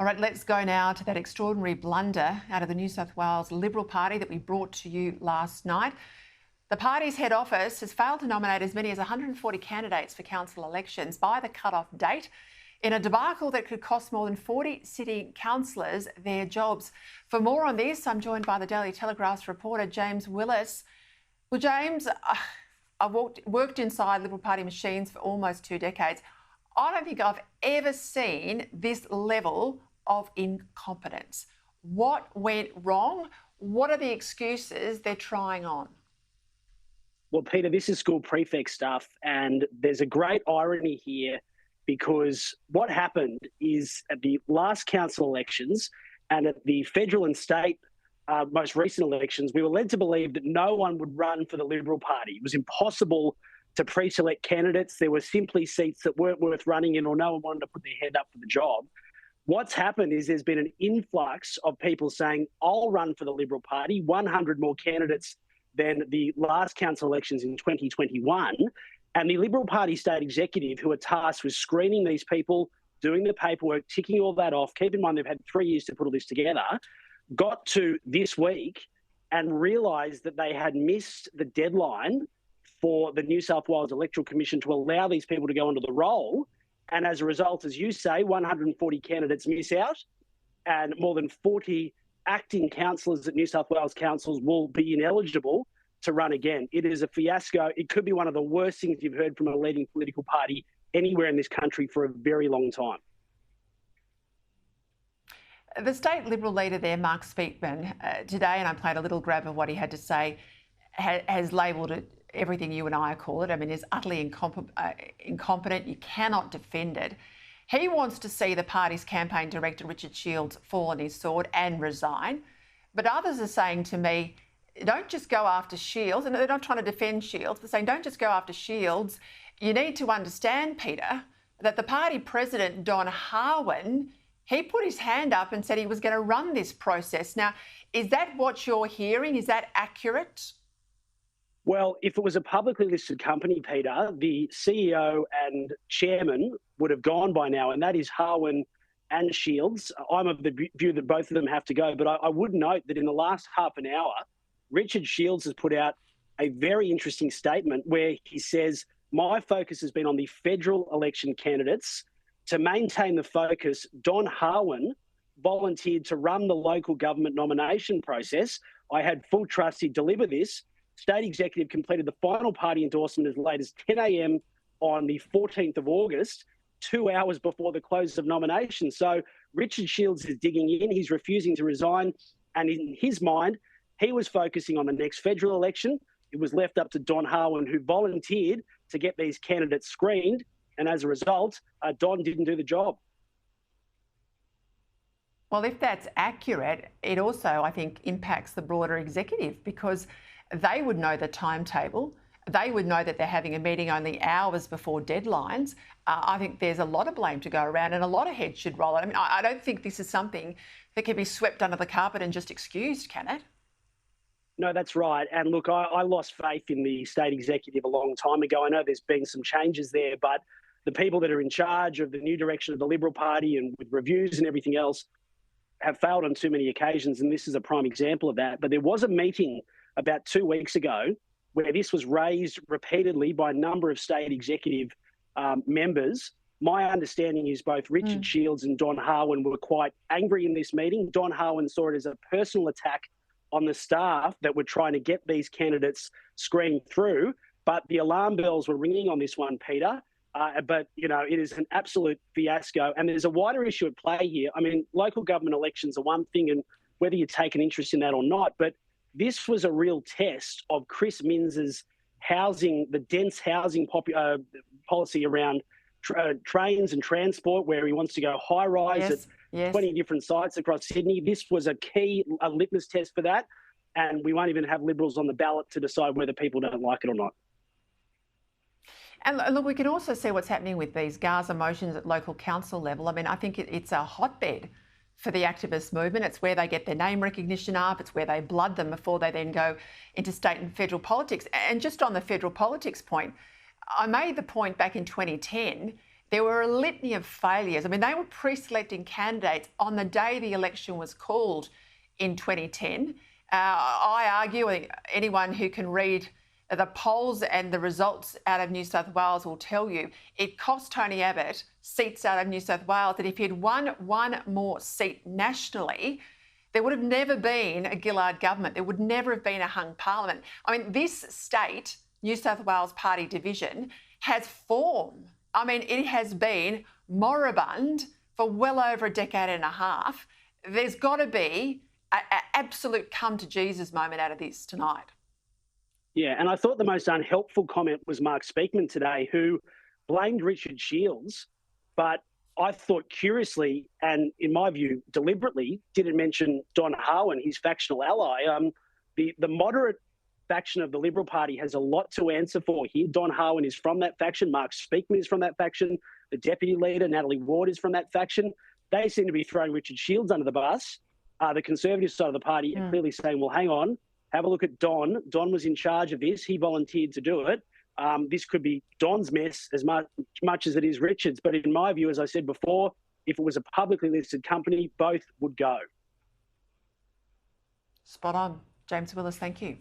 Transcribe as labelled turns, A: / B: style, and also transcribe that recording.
A: All right, let's go now to that extraordinary blunder out of the New South Wales Liberal Party that we brought to you last night. The party's head office has failed to nominate as many as 140 candidates for council elections by the cut-off date in a debacle that could cost more than 40 city councillors their jobs. For more on this, I'm joined by the Daily Telegraph's reporter, James Willis. Well, James, I've worked inside Liberal Party machines for almost 2 decades. I don't think I've ever seen this level of incompetence. What went wrong? What are the excuses they're trying on?
B: Well, Peter, this is school prefect stuff, and there's a great irony here because what happened is at the last council elections and at the federal and state most recent elections, we were led to believe that no one would run for the Liberal Party. It was impossible to pre-select candidates. There were simply seats that weren't worth running in or no one wanted to put their head up for the job. What's happened is there's been an influx of people saying, I'll run for the Liberal Party, 100 more candidates than the last council elections in 2021. And the Liberal Party state executive, who are tasked with screening these people, doing the paperwork, ticking all that off, keep in mind they've had 3 years to put all this together, got to this week and realised that they had missed the deadline for the New South Wales Electoral Commission to allow these people to go into the role. And as a result, as you say, 140 candidates miss out and more than 40 acting councillors at New South Wales councils will be ineligible to run again. It is a fiasco. It could be one of the worst things you've heard from a leading political party anywhere in this country for a very long time.
A: The state Liberal leader there, Mark Speakman, today, and I played a little grab of what he had to say, has labelled it everything you and I call it. I mean, it's utterly incompetent. You cannot defend it. He wants to see the party's campaign director, Richard Shields, fall on his sword and resign. But others are saying to me, don't just go after Shields. And they're not trying to defend Shields. They're saying, don't just go after Shields. You need to understand, Peter, that the party president, Don Harwin, he put his hand up and said he was going to run this process. Now, is that what you're hearing? Is that accurate?
B: Well, if it was a publicly listed company, Peter, the CEO and chairman would have gone by now, and that is Harwin and Shields. I'm of the view that both of them have to go, but I would note that in the last half an hour, Richard Shields has put out a very interesting statement where he says, my focus has been on the federal election candidates. To maintain the focus, Don Harwin volunteered to run the local government nomination process. I had full trust he'd deliver this. State executive completed the final party endorsement as late as 10 a.m. on the 14th of August, 2 hours before the close of nominations. So Richard Shields is digging in. He's refusing to resign. And in his mind, he was focusing on the next federal election. It was left up to Don Harwin, who volunteered to get these candidates screened. And as a result, Don didn't do the job.
A: Well, if that's accurate, it also, I think, impacts the broader executive because they would know the timetable. They would know that they're having a meeting only hours before deadlines. I think there's a lot of blame to go around and a lot of heads should roll. I mean, I don't think this is something that can be swept under the carpet and just excused, can it?
B: No, that's right. And look, I lost faith in the state executive a long time ago. I know there's been some changes there, but the people that are in charge of the new direction of the Liberal Party and with reviews and everything else have failed on too many occasions, and this is a prime example of that. But there was a meeting about 2 weeks ago where this was raised repeatedly by a number of state executive members. My understanding is both Richard Shields and Don Harwin were quite angry in this meeting. Don Harwin saw it as a personal attack on the staff that were trying to get these candidates screened through. But the alarm bells were ringing on this one, Peter. But, you know, it is an absolute fiasco. And there's a wider issue at play here. I mean, local government elections are one thing, and whether you take an interest in that or not, but this was a real test of Chris Minns's housing, the dense housing policy around trains and transport, where he wants to go high-rise at 20 different sites across Sydney. This was a litmus test for that, and we won't even have Liberals on the ballot to decide whether people don't like it or not.
A: And look, we can also see what's happening with these Gaza motions at local council level. I mean, I think it's a hotbed for the activist movement. It's where they get their name recognition up. It's where they blood them before they then go into state and federal politics. And just on the federal politics point, I made the point back in 2010 There were a litany of failures. I mean, they were pre-selecting candidates on the day the election was called in 2010. I argue, anyone who can read the polls and the results out of New South Wales will tell you it cost Tony Abbott seats out of New South Wales, that if he had won one more seat nationally, there would have never been a Gillard government. There would never have been a hung parliament. I mean, this state, New South Wales party division, has form. I mean, it has been moribund for well over a decade and a half. There's got to be an absolute come to Jesus moment out of this tonight.
B: Yeah, and I thought the most unhelpful comment was Mark Speakman today, who blamed Richard Shields, but I thought curiously, and in my view deliberately, didn't mention Don Harwin, his factional ally. The moderate faction of the Liberal Party has a lot to answer for here. Don Harwin is from that faction. Mark Speakman is from that faction. The deputy leader, Natalie Ward, is from that faction. They seem to be throwing Richard Shields under the bus. The Conservative side of the party are clearly saying, well, hang on, have a look at Don. Don was in charge of this. He volunteered to do it. This could be Don's mess as much as it is Richard's. But in my view, as I said before, if it was a publicly listed company, both would go.
A: Spot on. James Willis, thank you.